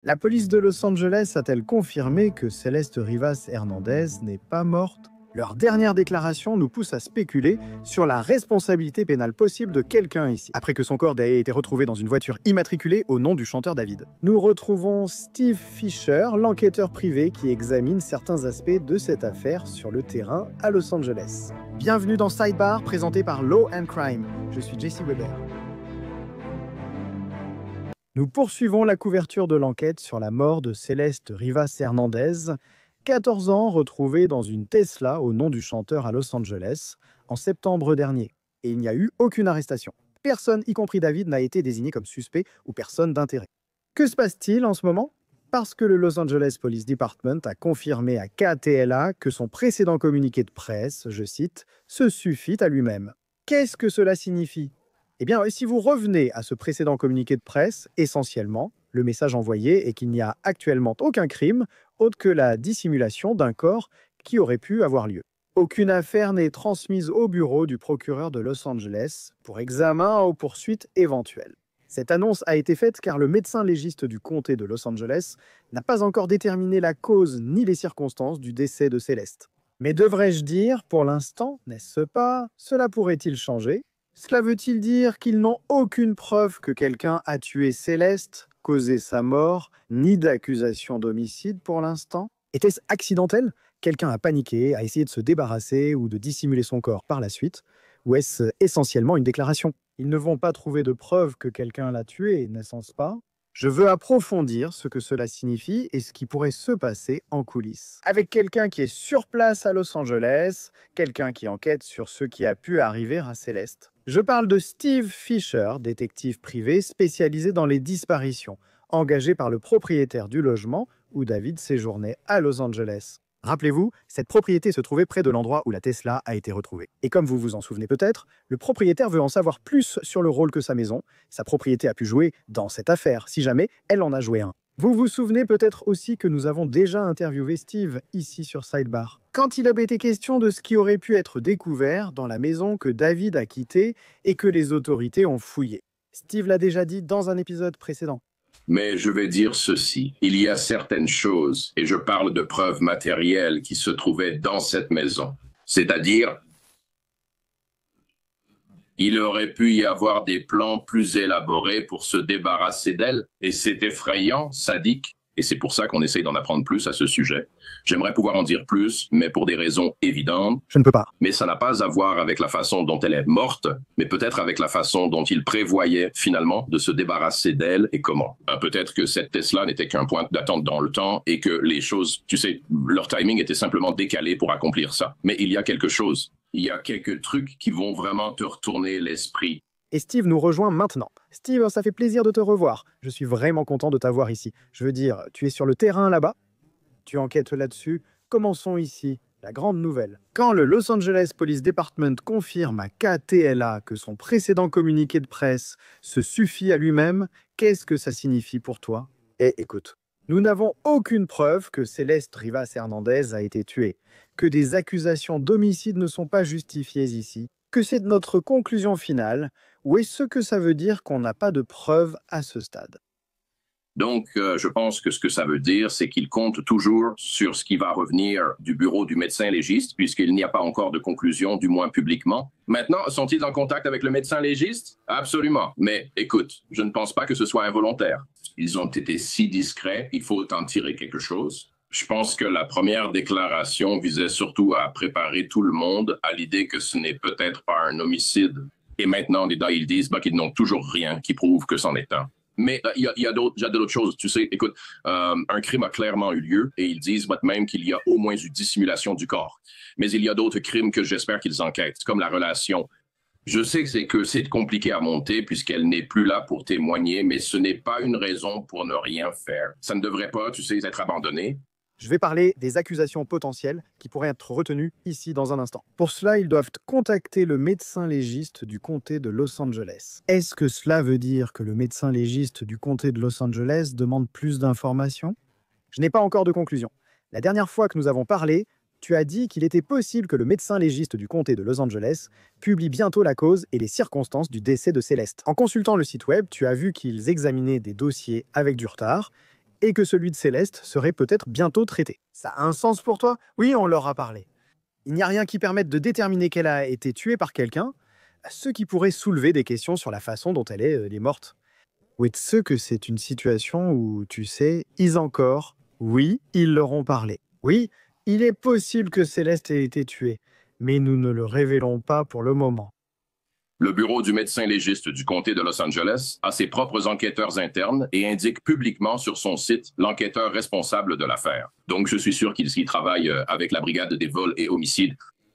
La police de Los Angeles a-t-elle confirmé que Celeste Rivas Hernandez n'est pas morte? Leur dernière déclaration nous pousse à spéculer sur la responsabilité pénale possible de quelqu'un ici, après que son corps ait été retrouvé dans une voiture immatriculée au nom du chanteur David. Nous retrouvons Steve Fisher, l'enquêteur privé qui examine certains aspects de cette affaire sur le terrain à Los Angeles. Bienvenue dans Sidebar, présenté par Law and Crime. Je suis Jesse Weber. Nous poursuivons la couverture de l'enquête sur la mort de Celeste Rivas Hernandez, 14 ans, retrouvée dans une Tesla au nom du chanteur à Los Angeles en septembre dernier. Et il n'y a eu aucune arrestation. Personne, y compris David, n'a été désigné comme suspect ou personne d'intérêt. Que se passe-t-il en ce moment? Parce que le Los Angeles Police Department a confirmé à KTLA que son précédent communiqué de presse, je cite, « se suffit à lui-même ». Qu'est-ce que cela signifie? Eh bien, si vous revenez à ce précédent communiqué de presse, essentiellement, le message envoyé est qu'il n'y a actuellement aucun crime autre que la dissimulation d'un corps qui aurait pu avoir lieu. Aucune affaire n'est transmise au bureau du procureur de Los Angeles pour examen ou poursuite éventuelle. Cette annonce a été faite car le médecin légiste du comté de Los Angeles n'a pas encore déterminé la cause ni les circonstances du décès de Céleste. Mais devrais-je dire, pour l'instant, n'est-ce pas, cela pourrait-il changer? Cela veut-il dire qu'ils n'ont aucune preuve que quelqu'un a tué Céleste, causé sa mort, ni d'accusation d'homicide pour l'instant? Était-ce accidentel? Quelqu'un a paniqué, a essayé de se débarrasser ou de dissimuler son corps par la suite? Ou est-ce essentiellement une déclaration? Ils ne vont pas trouver de preuve que quelqu'un l'a tué, n'est-ce pas? Je veux approfondir ce que cela signifie et ce qui pourrait se passer en coulisses. Avec quelqu'un qui est sur place à Los Angeles, quelqu'un qui enquête sur ce qui a pu arriver à Céleste. Je parle de Steve Fisher, détective privé spécialisé dans les disparitions, engagé par le propriétaire du logement où David séjournait à Los Angeles. Rappelez-vous, cette propriété se trouvait près de l'endroit où la Tesla a été retrouvée. Et comme vous vous en souvenez peut-être, le propriétaire veut en savoir plus sur le rôle que sa maison, sa propriété a pu jouer dans cette affaire, si jamais elle en a joué un. Vous vous souvenez peut-être aussi que nous avons déjà interviewé Steve ici sur Sidebar, quand il avait été question de ce qui aurait pu être découvert dans la maison que David a quittée et que les autorités ont fouillée. Steve l'a déjà dit dans un épisode précédent. Mais je vais dire ceci, il y a certaines choses, et je parle de preuves matérielles qui se trouvaient dans cette maison. C'est-à-dire, il aurait pu y avoir des plans plus élaborés pour se débarrasser d'elle, et c'est effrayant, sadique, et c'est pour ça qu'on essaye d'en apprendre plus à ce sujet. J'aimerais pouvoir en dire plus, mais pour des raisons évidentes. Je ne peux pas. Mais ça n'a pas à voir avec la façon dont elle est morte, mais peut-être avec la façon dont il prévoyait finalement de se débarrasser d'elle et comment. Peut-être que cette Tesla n'était qu'un point d'attente dans le temps et que les choses, tu sais, leur timing était simplement décalé pour accomplir ça. Mais il y a quelque chose. Il y a quelques trucs qui vont vraiment te retourner l'esprit. Et Steve nous rejoint maintenant. Steve, ça fait plaisir de te revoir. Je suis vraiment content de t'avoir ici. Je veux dire, tu es sur le terrain là-bas? Tu enquêtes là-dessus? Commençons ici. La grande nouvelle. Quand le Los Angeles Police Department confirme à KTLA que son précédent communiqué de presse se suffit à lui-même, qu'est-ce que ça signifie pour toi? Écoute, nous n'avons aucune preuve que Celeste Rivas Hernandez a été tuée, que des accusations d'homicide ne sont pas justifiées ici, que c'est notre conclusion finale, ou est-ce que ça veut dire qu'on n'a pas de preuves à ce stade? Donc, je pense que ce que ça veut dire, c'est qu'il compte toujours sur ce qui va revenir du bureau du médecin légiste, puisqu'il n'y a pas encore de conclusion, du moins publiquement. Maintenant, sont-ils en contact avec le médecin légiste? Absolument. Mais écoute, je ne pense pas que ce soit involontaire. Ils ont été si discrets, il faut en tirer quelque chose. Je pense que la première déclaration visait surtout à préparer tout le monde à l'idée que ce n'est peut-être pas un homicide. Et maintenant, ils disent qu'ils n'ont toujours rien qui prouve que c'en est un. Mais il y a d'autres choses. Tu sais, écoute, un crime a clairement eu lieu et ils disent même qu'il y a au moins eu dissimulation du corps. Mais il y a d'autres crimes que j'espère qu'ils enquêtent, comme la relation. Je sais que c'est compliqué à monter puisqu'elle n'est plus là pour témoigner, mais ce n'est pas une raison pour ne rien faire. Ça ne devrait pas, tu sais, être abandonné. Je vais parler des accusations potentielles qui pourraient être retenues ici dans un instant. Pour cela, ils doivent contacter le médecin légiste du comté de Los Angeles. Est-ce que cela veut dire que le médecin légiste du comté de Los Angeles demande plus d'informations? Je n'ai pas encore de conclusion. La dernière fois que nous avons parlé, tu as dit qu'il était possible que le médecin légiste du comté de Los Angeles publie bientôt la cause et les circonstances du décès de Céleste. En consultant le site web, tu as vu qu'ils examinaient des dossiers avec du retard et que celui de Céleste serait peut-être bientôt traité. Ça a un sens pour toi? Oui, on leur a parlé. Il n'y a rien qui permette de déterminer qu'elle a été tuée par quelqu'un, ce qui pourrait soulever des questions sur la façon dont elle est morte. Oui, ce que c'est une situation où, tu sais, ils encore, oui, ils leur ont parlé. Oui, il est possible que Céleste ait été tuée, mais nous ne le révélons pas pour le moment. Le bureau du médecin légiste du comté de Los Angeles a ses propres enquêteurs internes et indique publiquement sur son site l'enquêteur responsable de l'affaire. Donc, je suis sûr qu'ils y travaillent avec la brigade des vols et homicides.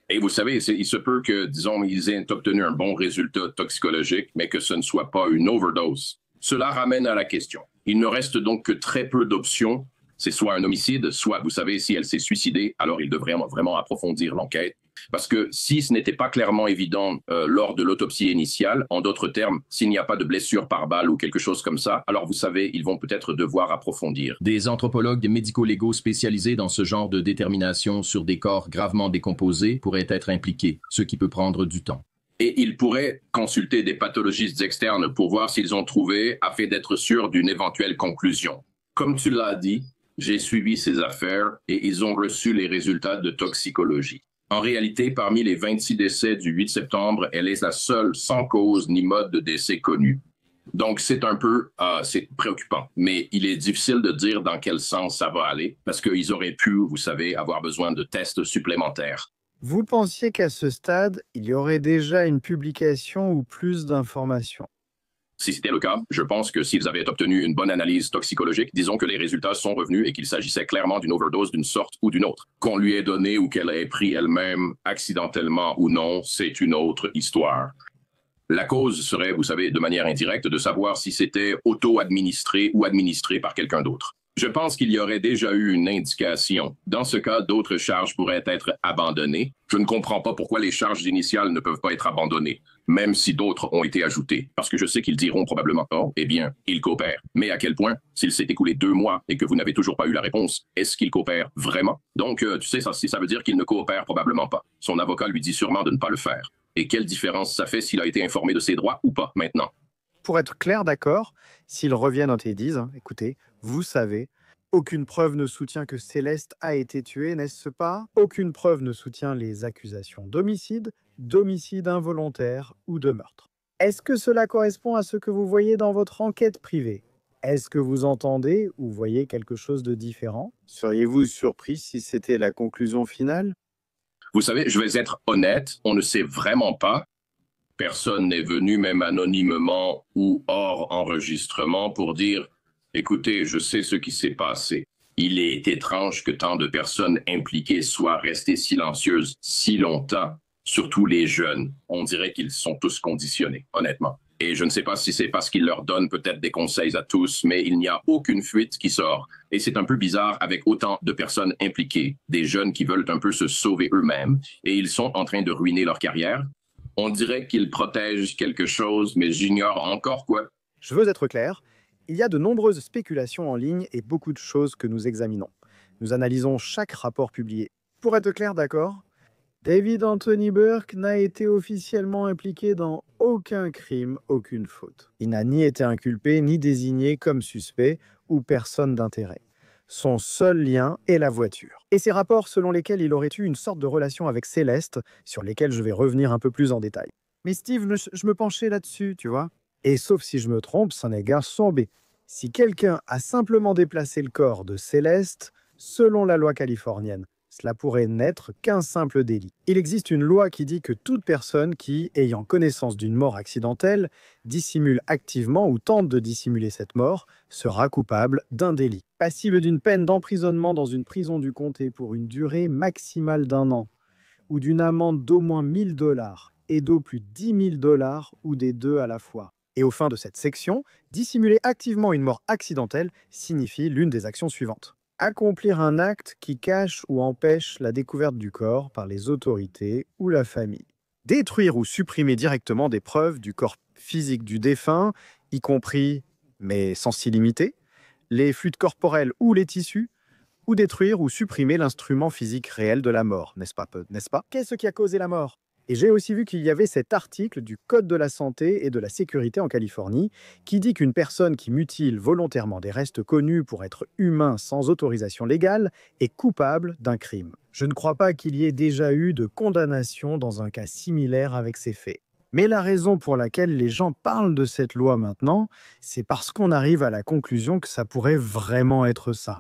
Et vous savez, il se peut que, disons, ils aient obtenu un bon résultat toxicologique, mais que ce ne soit pas une overdose. Cela ramène à la question. Il ne reste donc que très peu d'options. C'est soit un homicide, soit, vous savez, si elle s'est suicidée, alors il devrait vraiment approfondir l'enquête. Parce que si ce n'était pas clairement évident lors de l'autopsie initiale, en d'autres termes, s'il n'y a pas de blessure par balle ou quelque chose comme ça, alors vous savez, ils vont peut-être devoir approfondir. Des anthropologues médico-légaux spécialisés dans ce genre de détermination sur des corps gravement décomposés pourraient être impliqués, ce qui peut prendre du temps. Et ils pourraient consulter des pathologistes externes pour voir s'ils ont trouvé, afin d'être sûrs d'une éventuelle conclusion. Comme tu l'as dit, j'ai suivi ces affaires et ils ont reçu les résultats de toxicologie. En réalité, parmi les 26 décès du 8 septembre, elle est la seule sans cause ni mode de décès connu. Donc, c'est c'est préoccupant. Mais il est difficile de dire dans quel sens ça va aller parce qu'ils auraient pu, vous savez, avoir besoin de tests supplémentaires. Vous pensiez qu'à ce stade, il y aurait déjà une publication ou plus d'informations? Si c'était le cas, je pense que s'ils avaient obtenu une bonne analyse toxicologique, disons que les résultats sont revenus et qu'il s'agissait clairement d'une overdose d'une sorte ou d'une autre. Qu'on lui ait donné ou qu'elle ait pris elle-même, accidentellement ou non, c'est une autre histoire. La cause serait, vous savez, de manière indirecte, de savoir si c'était auto-administré ou administré par quelqu'un d'autre. Je pense qu'il y aurait déjà eu une indication. Dans ce cas, d'autres charges pourraient être abandonnées. Je ne comprends pas pourquoi les charges initiales ne peuvent pas être abandonnées, même si d'autres ont été ajoutées. Parce que je sais qu'ils diront probablement, oh, eh bien, ils coopèrent. Mais à quel point, s'il s'est écoulé 2 mois et que vous n'avez toujours pas eu la réponse, est-ce qu'ils coopèrent vraiment? Donc, tu sais, ça veut dire qu'il ne coopère probablement pas. Son avocat lui dit sûrement de ne pas le faire. Et quelle différence ça fait s'il a été informé de ses droits ou pas maintenant? Pour être clair, d'accord, s'ils reviennent et disent, écoutez, vous savez, aucune preuve ne soutient que Céleste a été tuée, n'est-ce pas? Aucune preuve ne soutient les accusations d'homicide involontaire ou de meurtre. Est-ce que cela correspond à ce que vous voyez dans votre enquête privée? Est-ce que vous entendez ou voyez quelque chose de différent? Seriez-vous surpris si c'était la conclusion finale? Vous savez, je vais être honnête, on ne sait vraiment pas. Personne n'est venu, même anonymement ou hors enregistrement, pour dire « Écoutez, je sais ce qui s'est passé. Il est étrange que tant de personnes impliquées soient restées silencieuses si longtemps, surtout les jeunes. On dirait qu'ils sont tous conditionnés, honnêtement. Et je ne sais pas si c'est parce qu'ils leur donnent peut-être des conseils à tous, mais il n'y a aucune fuite qui sort. Et c'est un peu bizarre avec autant de personnes impliquées, des jeunes qui veulent un peu se sauver eux-mêmes, et ils sont en train de ruiner leur carrière. On dirait qu'ils protègent quelque chose, mais j'ignore encore quoi. Je veux être clair, il y a de nombreuses spéculations en ligne et beaucoup de choses que nous examinons. Nous analysons chaque rapport publié. Pour être clair, d'accord, David Anthony Burke n'a été officiellement impliqué dans aucun crime, aucune faute. Il n'a ni été inculpé, ni désigné comme suspect ou personne d'intérêt. Son seul lien est la voiture. Et ces rapports selon lesquels il aurait eu une sorte de relation avec Céleste, sur lesquels je vais revenir un peu plus en détail. Mais Steve, je me penchais là-dessus, tu vois. Et sauf si je me trompe, c'en est garçon B. Si quelqu'un a simplement déplacé le corps de Céleste, selon la loi californienne, cela pourrait n'être qu'un simple délit. Il existe une loi qui dit que toute personne qui, ayant connaissance d'une mort accidentelle, dissimule activement ou tente de dissimuler cette mort, sera coupable d'un délit. Passible d'une peine d'emprisonnement dans une prison du comté pour une durée maximale d'1 an, ou d'une amende d'au moins 1 000 $ et d'au plus 10 000 $ ou des deux à la fois. Et au fin de cette section, dissimuler activement une mort accidentelle signifie l'une des actions suivantes. Accomplir un acte qui cache ou empêche la découverte du corps par les autorités ou la famille. Détruire ou supprimer directement des preuves du corps physique du défunt, y compris, mais sans s'y limiter, les fluides corporels ou les tissus, ou détruire ou supprimer l'instrument physique réel de la mort, n'est-ce pas? Qu'est-ce qui a causé la mort? Et j'ai aussi vu qu'il y avait cet article du Code de la santé et de la sécurité en Californie qui dit qu'une personne qui mutile volontairement des restes connus pour être humain sans autorisation légale est coupable d'un crime. Je ne crois pas qu'il y ait déjà eu de condamnation dans un cas similaire avec ces faits. Mais la raison pour laquelle les gens parlent de cette loi maintenant, c'est parce qu'on arrive à la conclusion que ça pourrait vraiment être ça.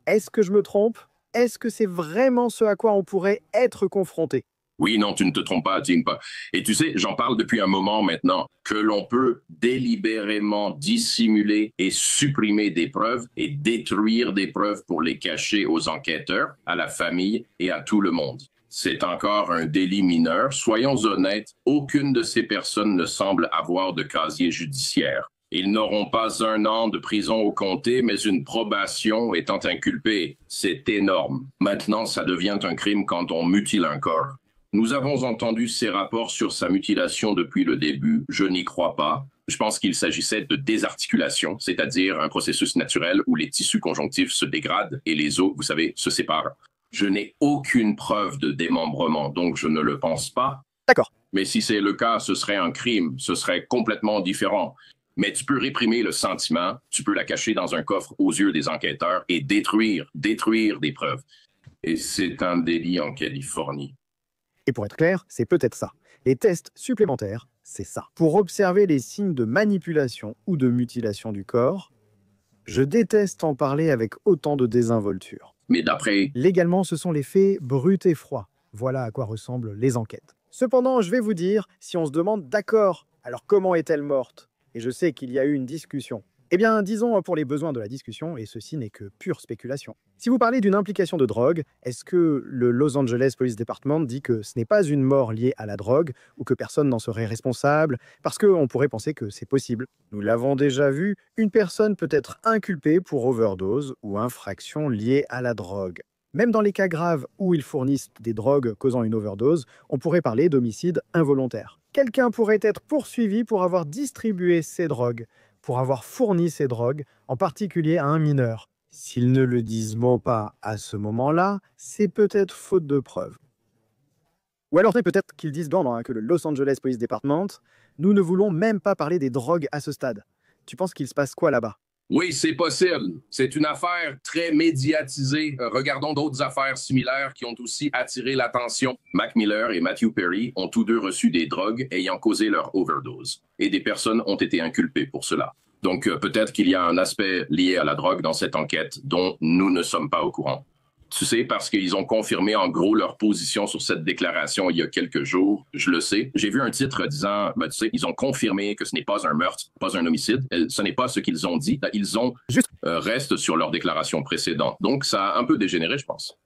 Est-ce que je me trompe? Est-ce que c'est vraiment ce à quoi on pourrait être confronté? Oui, non, tu ne te trompes pas, Tim. Pas. Et tu sais, j'en parle depuis un moment maintenant, que l'on peut délibérément dissimuler et supprimer des preuves et détruire des preuves pour les cacher aux enquêteurs, à la famille et à tout le monde. C'est encore un délit mineur. Soyons honnêtes, aucune de ces personnes ne semble avoir de casier judiciaire. Ils n'auront pas 1 an de prison au comté, mais une probation étant inculpés. C'est énorme. Maintenant, ça devient un crime quand on mutile un corps. Nous avons entendu ces rapports sur sa mutilation depuis le début. Je n'y crois pas. Je pense qu'il s'agissait de désarticulation, c'est-à-dire un processus naturel où les tissus conjonctifs se dégradent et les os, vous savez, se séparent. Je n'ai aucune preuve de démembrement, donc je ne le pense pas. D'accord. Mais si c'est le cas, ce serait un crime, ce serait complètement différent. Mais tu peux réprimer le sentiment, tu peux la cacher dans un coffre aux yeux des enquêteurs et détruire des preuves. Et c'est un délit en Californie. Et pour être clair, c'est peut-être ça. Les tests supplémentaires, c'est ça. Pour observer les signes de manipulation ou de mutilation du corps, je déteste en parler avec autant de désinvolture. Mais d'après... Légalement, ce sont les faits bruts et froids. Voilà à quoi ressemblent les enquêtes. Cependant, je vais vous dire, si on se demande, d'accord, alors comment est-elle morte? Et je sais qu'il y a eu une discussion. Eh bien, disons pour les besoins de la discussion, et ceci n'est que pure spéculation. Si vous parlez d'une implication de drogue, est-ce que le Los Angeles Police Department dit que ce n'est pas une mort liée à la drogue, ou que personne n'en serait responsable, parce qu'on pourrait penser que c'est possible? Nous l'avons déjà vu, une personne peut être inculpée pour overdose ou infraction liée à la drogue. Même dans les cas graves où ils fournissent des drogues causant une overdose, on pourrait parler d'homicide involontaire. Quelqu'un pourrait être poursuivi pour avoir distribué ces drogues, pour avoir fourni ces drogues, en particulier à un mineur. S'ils ne le disent pas à ce moment-là, c'est peut-être faute de preuves. Ou alors peut-être qu'ils disent que le Los Angeles Police Department, nous ne voulons même pas parler des drogues à ce stade. Tu penses qu'il se passe quoi là-bas? Oui, c'est possible. C'est une affaire très médiatisée. Regardons d'autres affaires similaires qui ont aussi attiré l'attention. Mac Miller et Matthew Perry ont tous deux reçu des drogues ayant causé leur overdose. Et des personnes ont été inculpées pour cela. Donc peut-être qu'il y a un aspect lié à la drogue dans cette enquête dont nous ne sommes pas au courant. Tu sais, parce qu'ils ont confirmé en gros leur position sur cette déclaration il y a quelques jours. Je le sais. J'ai vu un titre disant, tu sais, ils ont confirmé que ce n'est pas un meurtre, pas un homicide. Ce n'est pas ce qu'ils ont dit. Ils ont restent sur leur déclaration précédente. Donc, ça a un peu dégénéré, je pense.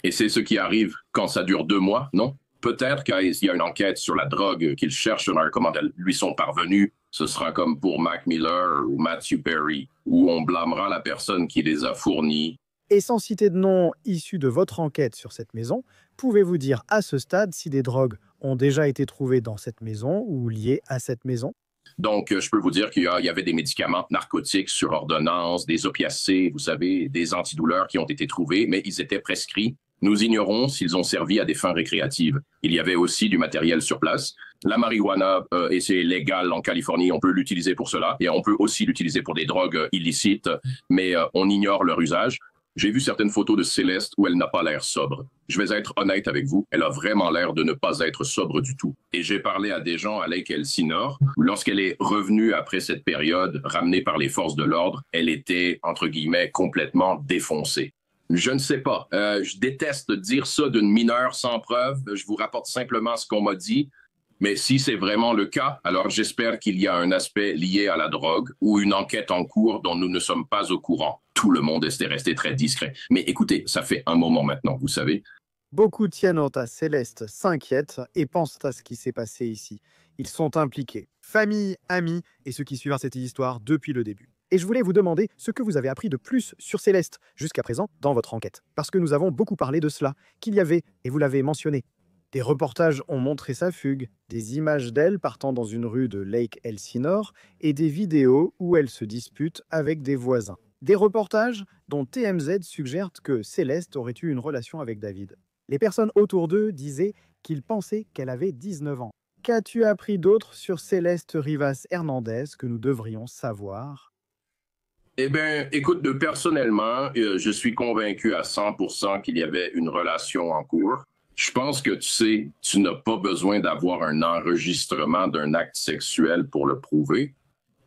Et c'est ce qui arrive quand ça dure 2 mois, non? Peut-être qu'il y a une enquête sur la drogue qu'ils cherchent, comment elles lui sont parvenues. Ce sera comme pour Mac Miller ou Matthew Perry, où on blâmera la personne qui les a fournis. Et sans citer de nom issu de votre enquête sur cette maison, pouvez-vous dire à ce stade si des drogues ont déjà été trouvées dans cette maison ou liées à cette maison? Donc, je peux vous dire qu'il y avait des médicaments narcotiques sur ordonnance, des opiacés, vous savez, des antidouleurs qui ont été trouvés, mais ils étaient prescrits. Nous ignorons s'ils ont servi à des fins récréatives. Il y avait aussi du matériel sur place. La marijuana, et c'est légal en Californie, on peut l'utiliser pour cela, et on peut aussi l'utiliser pour des drogues illicites, mais on ignore leur usage. J'ai vu certaines photos de Céleste où elle n'a pas l'air sobre. Je vais être honnête avec vous, elle a vraiment l'air de ne pas être sobre du tout. Et j'ai parlé à des gens à Lake Elsinore. Lorsqu'elle est revenue après cette période, ramenée par les forces de l'ordre, elle était, entre guillemets, complètement défoncée. Je ne sais pas. Je déteste dire ça d'une mineure sans preuve. Je vous rapporte simplement ce qu'on m'a dit. Mais si c'est vraiment le cas, alors j'espère qu'il y a un aspect lié à la drogue ou une enquête en cours dont nous ne sommes pas au courant. Tout le monde est resté très discret. Mais écoutez, ça fait un moment maintenant, vous savez. Beaucoup tiennent à Céleste, s'inquiètent et pensent à ce qui s'est passé ici. Ils sont impliqués. Famille, amis et ceux qui suivent cette histoire depuis le début. Et je voulais vous demander ce que vous avez appris de plus sur Céleste jusqu'à présent dans votre enquête. Parce que nous avons beaucoup parlé de cela, qu'il y avait, et vous l'avez mentionné, des reportages ont montré sa fugue, des images d'elle partant dans une rue de Lake Elsinore et des vidéos où elle se dispute avec des voisins. Des reportages dont TMZ suggère que Céleste aurait eu une relation avec David. Les personnes autour d'eux disaient qu'il pensait qu'elle avait 19 ans. Qu'as-tu appris d'autre sur Céleste Rivas Hernandez que nous devrions savoir? Eh bien, écoute, personnellement, je suis convaincu à 100% qu'il y avait une relation en cours. Je pense que tu sais, tu n'as pas besoin d'avoir un enregistrement d'un acte sexuel pour le prouver,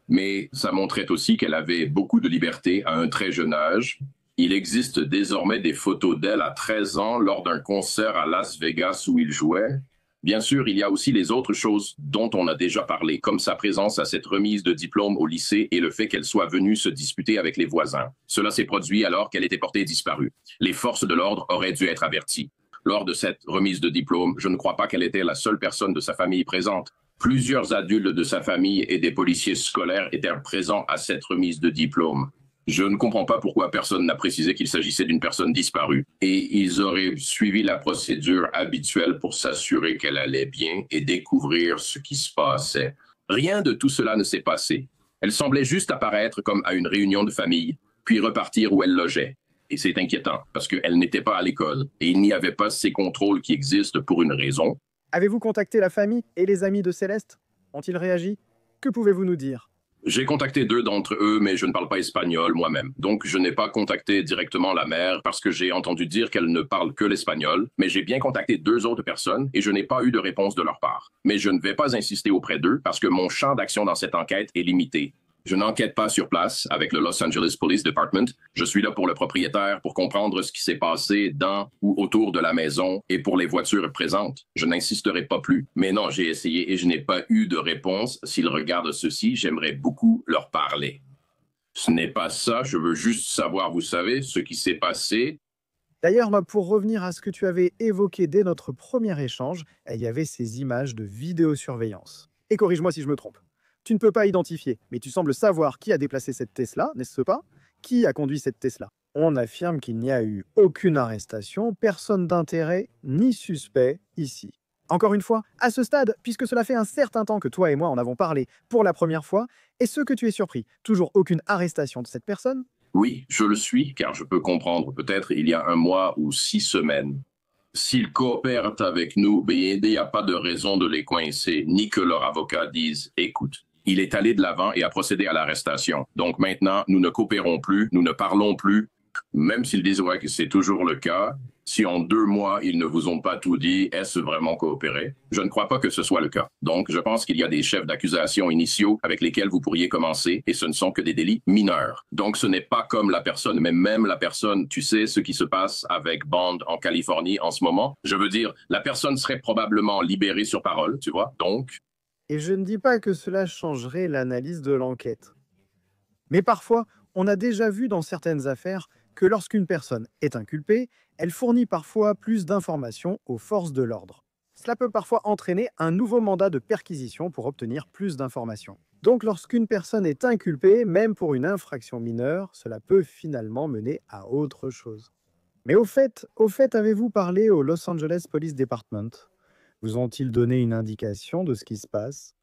mais ça montrait aussi qu'elle avait beaucoup de liberté à un très jeune âge. Il existe désormais des photos d'elle à 13 ans lors d'un concert à Las Vegas où il jouait. Bien sûr, il y a aussi les autres choses dont on a déjà parlé, comme sa présence à cette remise de diplôme au lycée et le fait qu'elle soit venue se disputer avec les voisins. Cela s'est produit alors qu'elle était portée disparue. Les forces de l'ordre auraient dû être averties. Lors de cette remise de diplôme, je ne crois pas qu'elle était la seule personne de sa famille présente. Plusieurs adultes de sa famille et des policiers scolaires étaient présents à cette remise de diplôme. Je ne comprends pas pourquoi personne n'a précisé qu'il s'agissait d'une personne disparue. Et ils auraient suivi la procédure habituelle pour s'assurer qu'elle allait bien et découvrir ce qui se passait. Rien de tout cela ne s'est passé. Elle semblait juste apparaître comme à une réunion de famille, puis repartir où elle logeait. Et c'est inquiétant, parce qu'elle n'était pas à l'école, et il n'y avait pas ces contrôles qui existent pour une raison. Avez-vous contacté la famille et les amis de Céleste? Ont-ils réagi? Que pouvez-vous nous dire? J'ai contacté 2 d'entre eux, mais je ne parle pas espagnol moi-même. Donc, je n'ai pas contacté directement la mère parce que j'ai entendu dire qu'elle ne parle que l'espagnol, mais j'ai bien contacté 2 autres personnes et je n'ai pas eu de réponse de leur part. Mais je ne vais pas insister auprès d'eux parce que mon champ d'action dans cette enquête est limité. Je n'enquête pas sur place avec le Los Angeles Police Department. Je suis là pour le propriétaire, pour comprendre ce qui s'est passé dans ou autour de la maison et pour les voitures présentes. Je n'insisterai pas plus. Mais non, j'ai essayé et je n'ai pas eu de réponse. S'ils regardent ceci, j'aimerais beaucoup leur parler. Ce n'est pas ça, je veux juste savoir, vous savez, ce qui s'est passé. D'ailleurs, pour revenir à ce que tu avais évoqué dès notre premier échange, il y avait ces images de vidéosurveillance. Et corrige-moi si je me trompe. Tu ne peux pas identifier, mais tu sembles savoir qui a déplacé cette Tesla, n'est-ce pas? Qui a conduit cette Tesla? On affirme qu'il n'y a eu aucune arrestation, personne d'intérêt ni suspect ici. Encore une fois, à ce stade, puisque cela fait un certain temps que toi et moi en avons parlé pour la première fois, est-ce que tu es surpris? Toujours aucune arrestation de cette personne? Oui, je le suis, car je peux comprendre. Peut-être il y a 1 mois ou 6 semaines. S'ils coopèrent avec nous, il n'y a pas de raison de les coincer, ni que leur avocat dise « Écoute, il est allé de l'avant et a procédé à l'arrestation. Donc maintenant, nous ne coopérons plus, nous ne parlons plus. » Même s'ils disent ouais, que c'est toujours le cas, si en 2 mois, ils ne vous ont pas tout dit, est-ce vraiment coopéré? Je ne crois pas que ce soit le cas. Donc, je pense qu'il y a des chefs d'accusation initiaux avec lesquels vous pourriez commencer et ce ne sont que des délits mineurs. Donc, ce n'est pas comme la personne, mais même la personne, tu sais ce qui se passe avec Bond en Californie en ce moment? Je veux dire, la personne serait probablement libérée sur parole, tu vois? Donc... Et je ne dis pas que cela changerait l'analyse de l'enquête. Mais parfois, on a déjà vu dans certaines affaires que lorsqu'une personne est inculpée, elle fournit parfois plus d'informations aux forces de l'ordre. Cela peut parfois entraîner un nouveau mandat de perquisition pour obtenir plus d'informations. Donc lorsqu'une personne est inculpée, même pour une infraction mineure, cela peut finalement mener à autre chose. Mais au fait, avez-vous parlé au Los Angeles Police Department? Vous ont-ils donné une indication de ce qui se passe?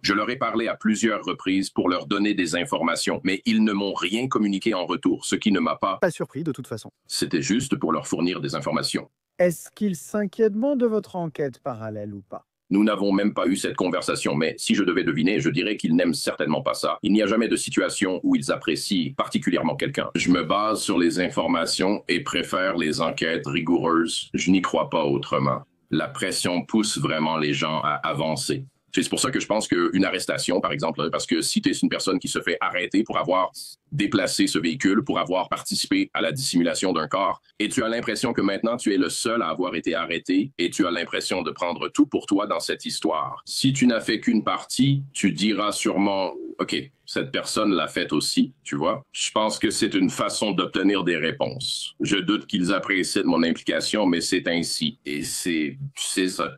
Je leur ai parlé à plusieurs reprises pour leur donner des informations, mais ils ne m'ont rien communiqué en retour, ce qui ne m'a pas... Pas surpris de toute façon. C'était juste pour leur fournir des informations. Est-ce qu'ils s'inquiètent de votre enquête parallèle ou pas? Nous n'avons même pas eu cette conversation, mais si je devais deviner, je dirais qu'ils n'aiment certainement pas ça. Il n'y a jamais de situation où ils apprécient particulièrement quelqu'un. Je me base sur les informations et préfère les enquêtes rigoureuses. Je n'y crois pas autrement. La pression pousse vraiment les gens à avancer. C'est pour ça que je pense qu'une arrestation, par exemple, parce que si tu es une personne qui se fait arrêter pour avoir déplacé ce véhicule, pour avoir participé à la dissimulation d'un corps, et tu as l'impression que maintenant tu es le seul à avoir été arrêté, et tu as l'impression de prendre tout pour toi dans cette histoire. Si tu n'as fait qu'une partie, tu diras sûrement, OK, cette personne l'a faite aussi, tu vois. Je pense que c'est une façon d'obtenir des réponses. Je doute qu'ils apprécient mon implication, mais c'est ainsi. Et c'est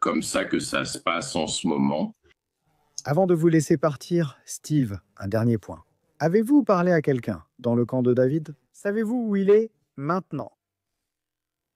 comme ça que ça se passe en ce moment. Avant de vous laisser partir, Steve, un dernier point. Avez-vous parlé à quelqu'un dans le camp de David? Savez-vous où il est maintenant?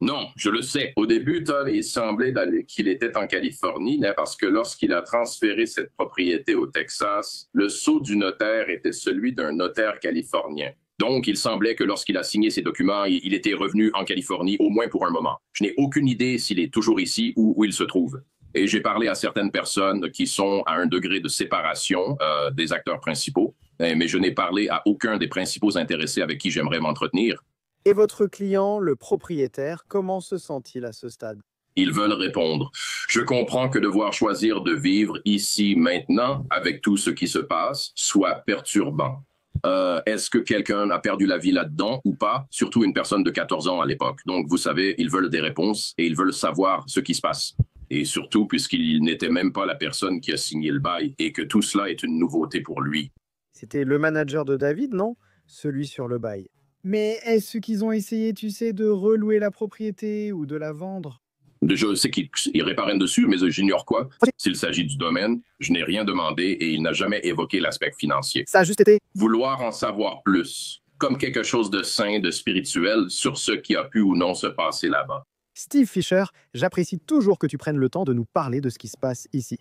Non, je le sais. Au début, il semblait qu'il était en Californie, là, parce que lorsqu'il a transféré cette propriété au Texas, le sceau du notaire était celui d'un notaire californien. Donc, il semblait que lorsqu'il a signé ces documents, il était revenu en Californie au moins pour un moment. Je n'ai aucune idée s'il est toujours ici ou où il se trouve. Et j'ai parlé à certaines personnes qui sont à un degré de séparation des acteurs principaux, mais je n'ai parlé à aucun des principaux intéressés avec qui j'aimerais m'entretenir. Et votre client, le propriétaire, comment se sent-il à ce stade? Ils veulent répondre. Je comprends que devoir choisir de vivre ici maintenant avec tout ce qui se passe soit perturbant. Est-ce que quelqu'un a perdu la vie là-dedans ou pas? Surtout une personne de 14 ans à l'époque. Donc, vous savez, ils veulent des réponses et ils veulent savoir ce qui se passe. Et surtout, puisqu'il n'était même pas la personne qui a signé le bail et que tout cela est une nouveauté pour lui. C'était le manager de David, non? Celui sur le bail. Mais est-ce qu'ils ont essayé, tu sais, de relouer la propriété ou de la vendre? Je sais qu'il réparent dessus, mais j'ignore quoi. S'il s'agit du domaine, je n'ai rien demandé et il n'a jamais évoqué l'aspect financier. Ça a juste été... Vouloir en savoir plus, comme quelque chose de sain, de spirituel, sur ce qui a pu ou non se passer là-bas. Steve Fisher, j'apprécie toujours que tu prennes le temps de nous parler de ce qui se passe ici.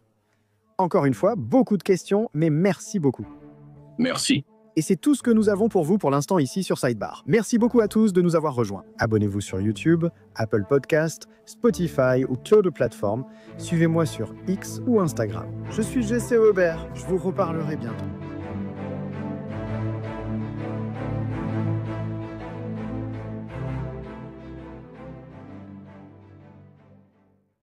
Encore une fois, beaucoup de questions, mais merci beaucoup. Merci. Et c'est tout ce que nous avons pour vous pour l'instant ici sur Sidebar. Merci beaucoup à tous de nous avoir rejoints. Abonnez-vous sur YouTube, Apple Podcast, Spotify ou toute autre plateforme. Suivez-moi sur X ou Instagram. Je suis Jesse Aubert, je vous reparlerai bientôt.